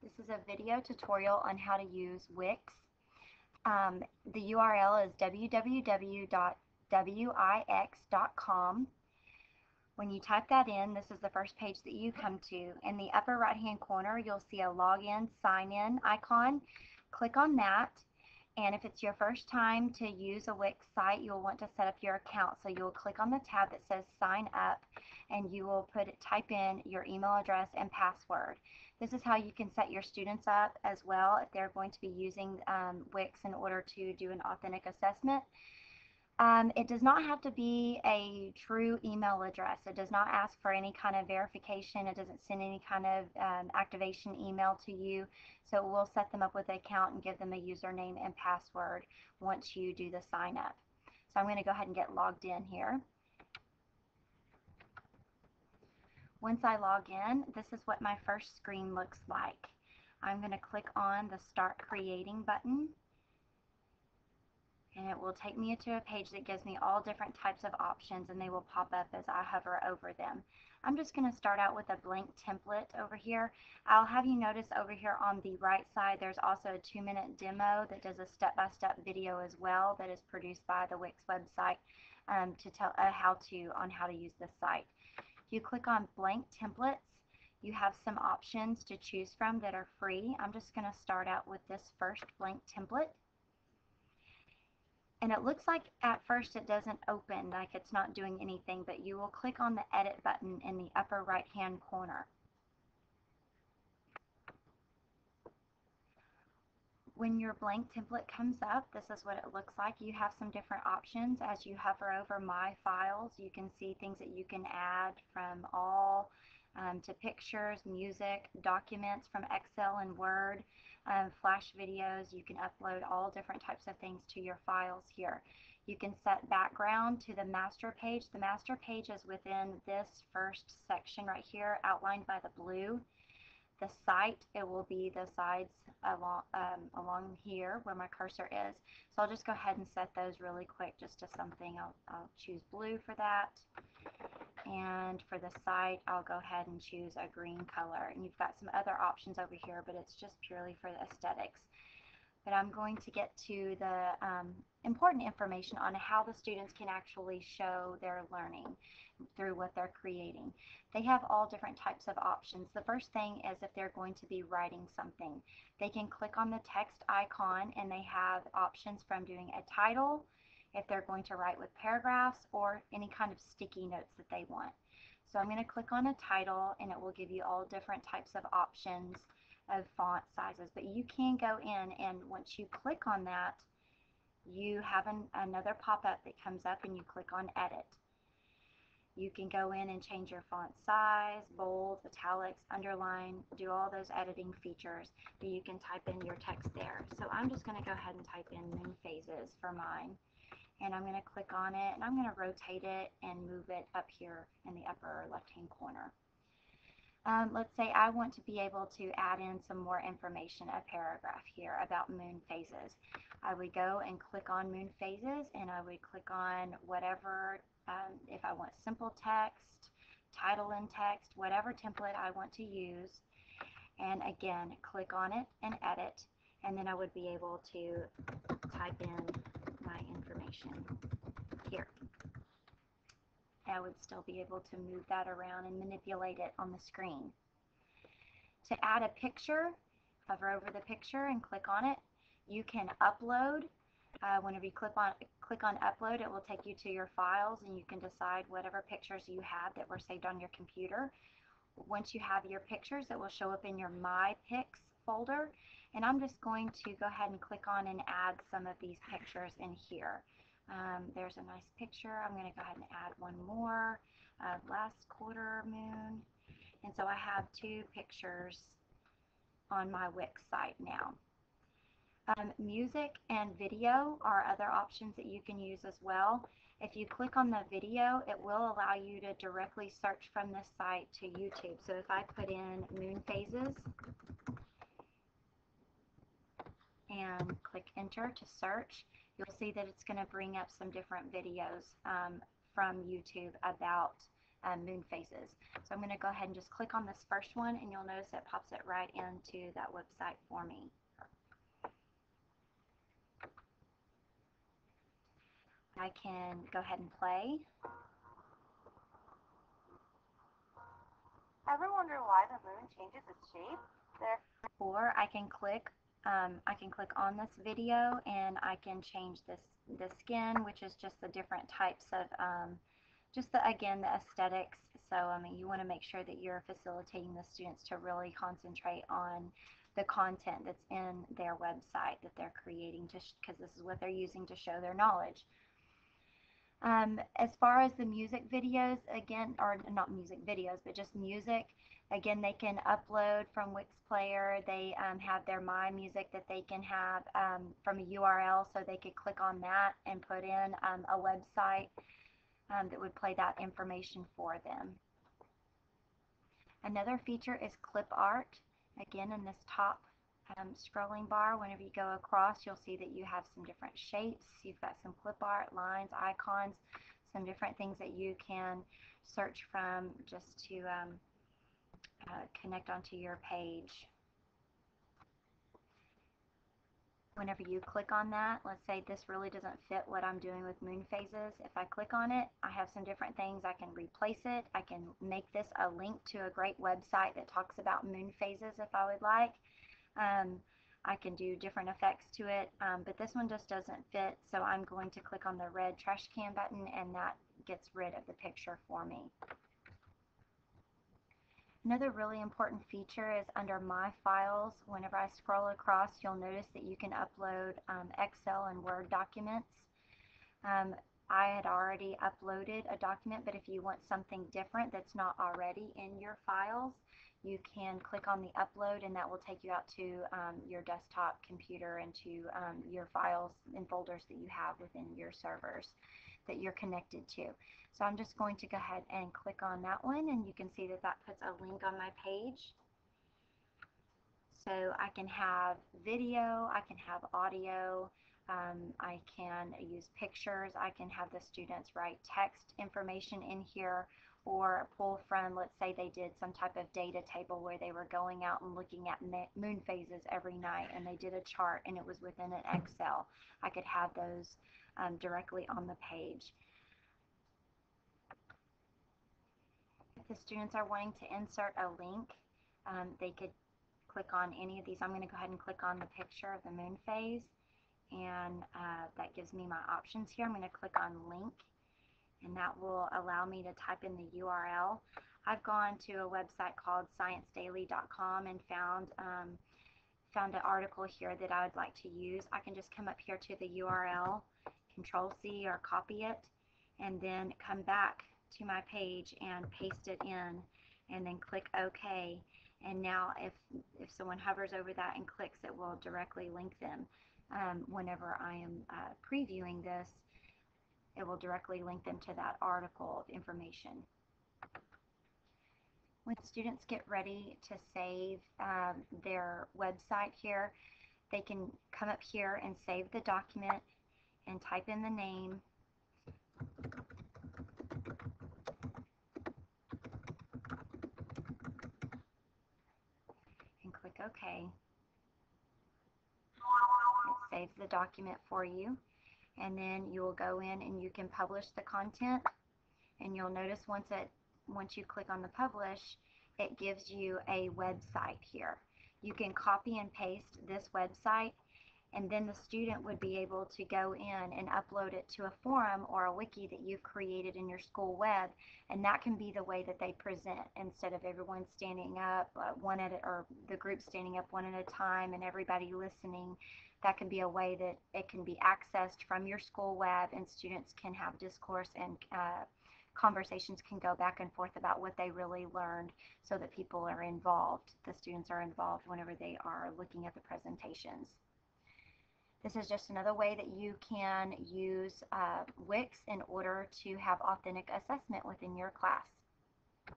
This is a video tutorial on how to use Wix. The URL is www.wix.com. When you type that in, this is the first page that you come to. In the upper right hand corner, you'll see a login, sign in icon. Click on that. And if it's your first time to use a Wix site, you'll want to set up your account. So you'll click on the tab that says sign up, and you will type in your email address and password. This is how you can set your students up as well if they're going to be using Wix in order to do an authentic assessment. It does not have to be a true email address. It does not ask for any kind of verification. It doesn't send any kind of activation email to you. So we'll set them up with an account and give them a username and password once you do the sign up. So I'm going to go ahead and get logged in here. Once I log in, this is what my first screen looks like. I'm going to click on the Start Creating button, and it will take me to a page that gives me all different types of options, and they will pop up as I hover over them. I'm just going to start out with a blank template over here. I'll have you notice over here on the right side there's also a 2-minute demo that does a step-by-step video as well that is produced by the Wix website to tell how to use this site. If you click on blank templates, you have some options to choose from that are free. I'm just going to start out with this first blank template. And it looks like at first it doesn't open, like it's not doing anything, but you will click on the edit button in the upper right hand corner. When your blank template comes up, this is what it looks like. You have some different options. As you hover over My Files, you can see things that you can add from all to pictures, music, documents from Excel and Word, Flash videos. You can upload all different types of things to your files here. You can set background to the master page. The master page is within this first section right here, outlined by the blue. The site, it will be the sides along here where my cursor is. So I'll just go ahead and set those really quick just to something. I'll choose blue for that. And for the site, I'll go ahead and choose a green color. And you've got some other options over here, but it's just purely for the aesthetics. But I'm going to get to the important information on how the students can actually show their learning through what they're creating. They have all different types of options. The first thing is if they're going to be writing something. They can click on the text icon, and they have options from doing a title, if they're going to write with paragraphs, or any kind of sticky notes that they want. So I'm going to click on a title, and it will give you all different types of options of font sizes. But you can go in, and once you click on that, you have another pop-up that comes up, and you click on Edit. You can go in and change your font size, bold, italics, underline, do all those editing features. But you can type in your text there. So I'm just going to go ahead and type in Moon Phases for mine. And I'm going to click on it, and I'm going to rotate it and move it up here in the upper left-hand corner. Let's say I want to be able to add in some more information, a paragraph here about moon phases. I would go and click on moon phases, and I would click on whatever, if I want simple text, title and text, whatever template I want to use. And again, click on it and edit, and then I would be able to type in my information here. I would still be able to move that around and manipulate it on the screen. To add a picture, hover over the picture and click on it. You can upload. Whenever you click on upload, it will take you to your files, and you can decide whatever pictures you have that were saved on your computer. Once you have your pictures, it will show up in your My Pics folder, and I'm just going to go ahead and click on and add some of these pictures in here. There's a nice picture. I'm going to go ahead and add one more, last quarter moon. And so I have 2 pictures on my Wix site now. Music and video are other options that you can use as well. If you click on the video, it will allow you to directly search from this site to YouTube. So if I put in moon phases and click enter to search, you'll see that it's going to bring up some different videos from YouTube about moon phases. So I'm going to go ahead and just click on this first one, and you'll notice it pops it right into that website for me. I can go ahead and play. Ever wonder why the moon changes its shape? Or I can click on this video, and I can change the skin, which is just the different types of just again the aesthetics. So I mean, you want to make sure that you're facilitating the students to really concentrate on the content that's in their website that they're creating, because this is what they're using to show their knowledge. As far as the music videos, again, or not music videos, but just music, again, they can upload from Wix Player. They have their My Music that they can have from a URL, so they could click on that and put in a website that would play that information for them. Another feature is clip art. Again, in this top scrolling bar, whenever you go across, you'll see that you have some different shapes. You've got some clip art, lines, icons, some different things that you can search from just to connect onto your page. Whenever you click on that, let's say this really doesn't fit what I'm doing with moon phases. If I click on it, I have some different things. I can replace it. I can make this a link to a great website that talks about moon phases if I would like. I can do different effects to it, but this one just doesn't fit, so I'm going to click on the red trash can button, and that gets rid of the picture for me. Another really important feature is under My Files. Whenever I scroll across, you'll notice that you can upload Excel and Word documents. I had already uploaded a document, but if you want something different that's not already in your files, you can click on the upload, and that will take you out to your desktop computer and to your files and folders that you have within your servers that you're connected to. So I'm just going to go ahead and click on that one, and you can see that that puts a link on my page. So I can have video, I can have audio, I can use pictures, I can have the students write text information in here, or pull from, let's say they did some type of data table where they were going out and looking at moon phases every night, and they did a chart and it was within an Excel. I could have those directly on the page. If the students are wanting to insert a link, they could click on any of these. I'm going to go ahead and click on the picture of the moon phase, and that gives me my options here. I'm going to click on link, and that will allow me to type in the URL. I've gone to a website called ScienceDaily.com and found an article here that I would like to use. I can just come up here to the URL, Control-C or copy it, and then come back to my page and paste it in, and then click OK. And now if someone hovers over that and clicks, it will directly link them. Whenever I am previewing this, it will directly link them to that article of information. When students get ready to save their website here, they can come up here and save the document and type in the name. And click OK. It saves the document for you. And then you will go in and you can publish the content. And you'll notice once you click on the publish, it gives you a website here. You can copy and paste this website, and then the student would be able to go in and upload it to a forum or a wiki that you've created in your school web, and that can be the way that they present. Instead of everyone standing up or the group standing up one at a time and everybody listening, that can be a way that it can be accessed from your school web, and students can have discourse and conversations can go back and forth about what they really learned, so that people are involved. The students are involved whenever they are looking at the presentations. This is just another way that you can use Wix in order to have authentic assessment within your class.